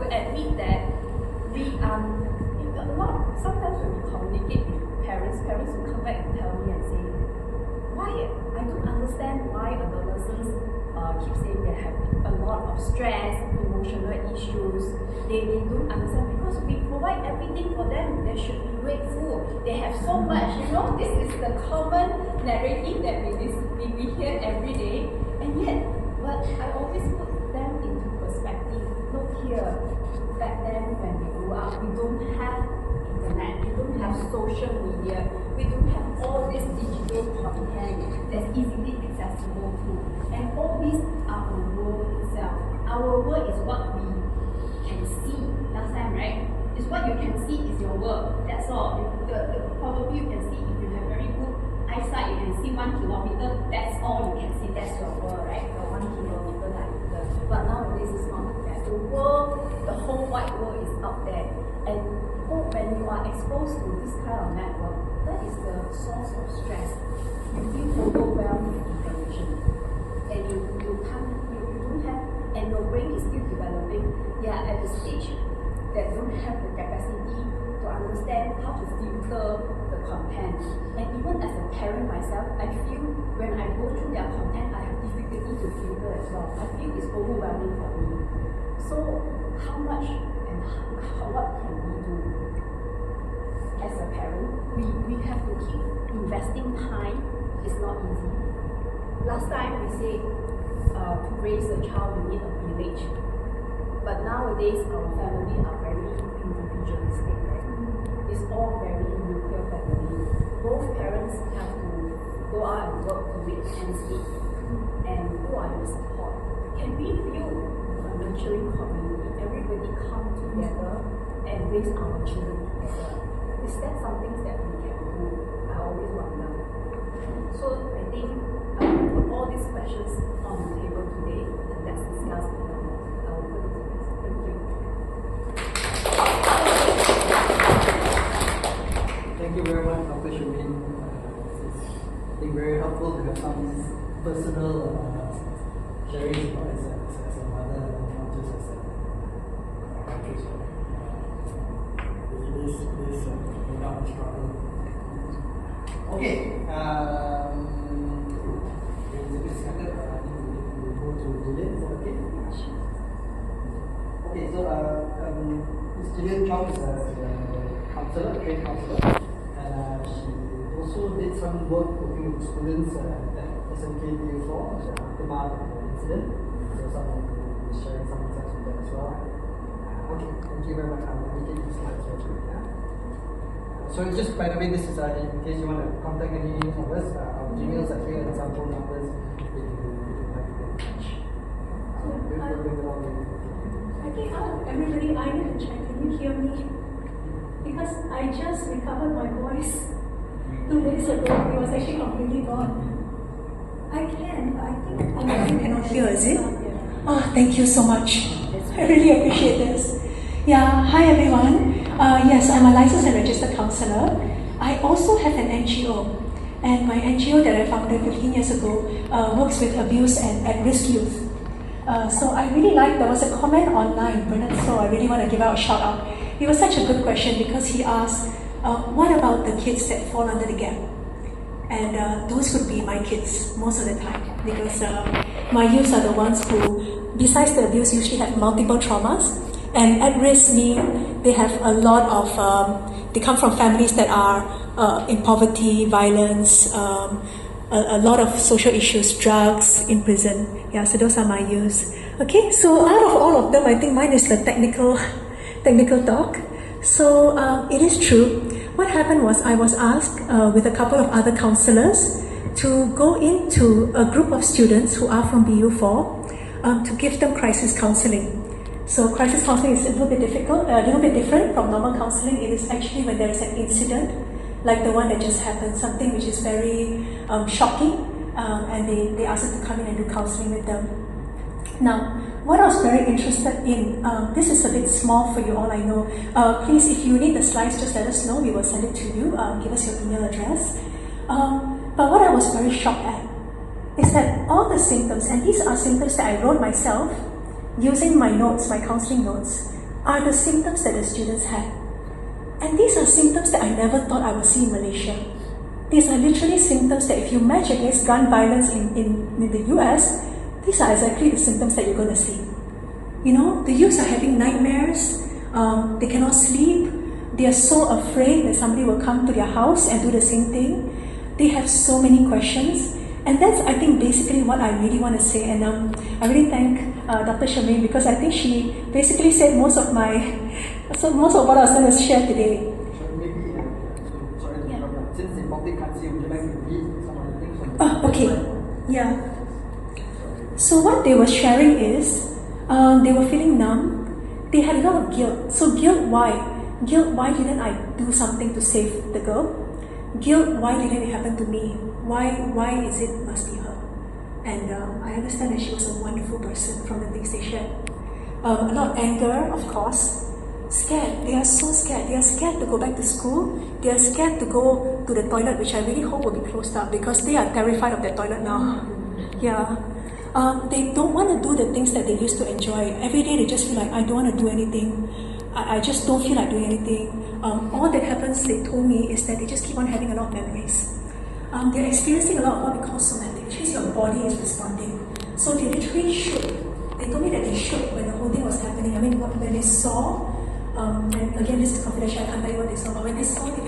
to admit that we sometimes when we communicate with parents will come back and tell me and say, why I don't understand why adolescents keep saying they have a lot of stress, emotional issues. They don't understand because we provide everything for them. They should be grateful. They have so much. This is the common narrative that we hear every day. And yet, but I always put them into perspective. Look here, back then when we grew up, we don't have internet, we don't have social media, we don't have all this digital content that's easily accessible to. And all these are the world itself. Our world is what we can see. Last time, right? Is what you can see is your world. That's all. Probably you can see if you have very good eyesight, you can see 1 kilometer. That's all you can see. That's your world, right? The 1 kilometer diameter. But nowadays it's not like that. The world, the whole wide world is out there. And when you are exposed to this kind of network, that is the source of stress. You feel overwhelmed with information. And you don't have, and your brain is still developing. They are at the stage that don't have the capacity to understand how to filter the content. And even as a parent myself, I feel when I go through their content, I have difficulty to filter as well. I feel it's overwhelming for me. So how much and what can we do as a parent? We have to keep investing time. It's not easy. Last time we say to raise a child you need a village. But nowadays our family are very individualistic, right? It's all very nuclear family. Both parents have to go out and work to make ends meet. And who are your support? Can we build a nurturing community? Everybody come together and raise our children together. Is that something that we can do? I always wonder. So I think I will put all these questions on the table today and let's discuss it. I will put it to this. Thank you. Thank you very much, Dr. Shumin. It's been very helpful to have some personal sharing about as a mother, not just as a psychiatrist. It is without struggle. Okay. Okay, so Ms. Gillian Chong is a counselor, trained counselor, and she also did some work working with students at SMK DU4, the aftermath of the incident. So someone will be sharing some insights with them as well. Okay, thank you very much. I'll indicate these slides right here. So just by the way, this is in case you want to contact any of us, our Gmails are here and some phone numbers if you'd like to get in touch. We'll bring it along with you. I think out of everybody, I need to check. Can you hear me? Because I just recovered my voice 2 days ago. It was actually completely gone. I can, but I think I cannot hear. Is it? Oh, thank you so much. I really appreciate this. Yeah, hi everyone. Yes, I'm a licensed and registered counsellor. I also have an NGO, and my NGO that I founded 15 years ago works with abuse and at-risk youth. So I really like, there was a comment online, Bernard, so I really want to give out a shout out. It was such a good question because he asked, what about the kids that fall under the gap? And those would be my kids most of the time because my youths are the ones who, besides the abuse, usually have multiple traumas. And at risk mean they have a lot of, they come from families that are in poverty, violence, a lot of social issues, drugs, in prison. Yeah, so those are my youths. Okay, so out of all of them, I think mine is the technical talk. So it is true. What happened was I was asked with a couple of other counsellors to go into a group of students who are from BU4 to give them crisis counselling. So crisis counselling is a little bit difficult, a little bit different from normal counselling. It is actually when there is an incident, like the one that just happened, something which is very shocking, and they asked us to come in and do counselling with them. Now, what I was very interested in, this is a bit small for you all, I know. Please, if you need the slides, just let us know. We will send it to you. Give us your email address. But what I was very shocked at is that all the symptoms, and these are symptoms that I wrote myself, using my notes, my counselling notes, are the symptoms that the students had. And these are symptoms that I never thought I would see in Malaysia. These are literally symptoms that if you match against gun violence in the US, these are exactly the symptoms that you're going to see. You know, the youths are having nightmares, they cannot sleep, they are so afraid that somebody will come to their house and do the same thing. They have so many questions. And that's, I think, basically what I really want to say. And I really thank Dr. Charmaine, because I think she basically said most of what I was going to share today. So maybe, sorry to interrupt, since the public can't see, would you like to read some of the things from the Oh, okay. Yeah. So what they were sharing is, they were feeling numb. They had a lot of guilt. So guilt, why? Guilt, why didn't I do something to save the girl? Guilt, why didn't it happen to me? Why is it must be her? And I understand that she was a wonderful person from the things they shared. A lot of anger, of course. Scared. They are so scared. They are scared to go back to school. They are scared to go to the toilet, which I really hope will be closed up, because they are terrified of the toilet now. Yeah. They don't want to do the things that they used to enjoy. Every day they just feel like, I don't want to do anything. I just don't feel like doing anything. All that happens, they told me, is that they just keep on having a lot of memories. They're experiencing a lot of what we call somatic, which means your body is responding. So they literally shook. They told me that they shook when the whole thing was happening. I mean, when they saw, and again, this is confidential, I can't tell you what they saw, but when they saw, they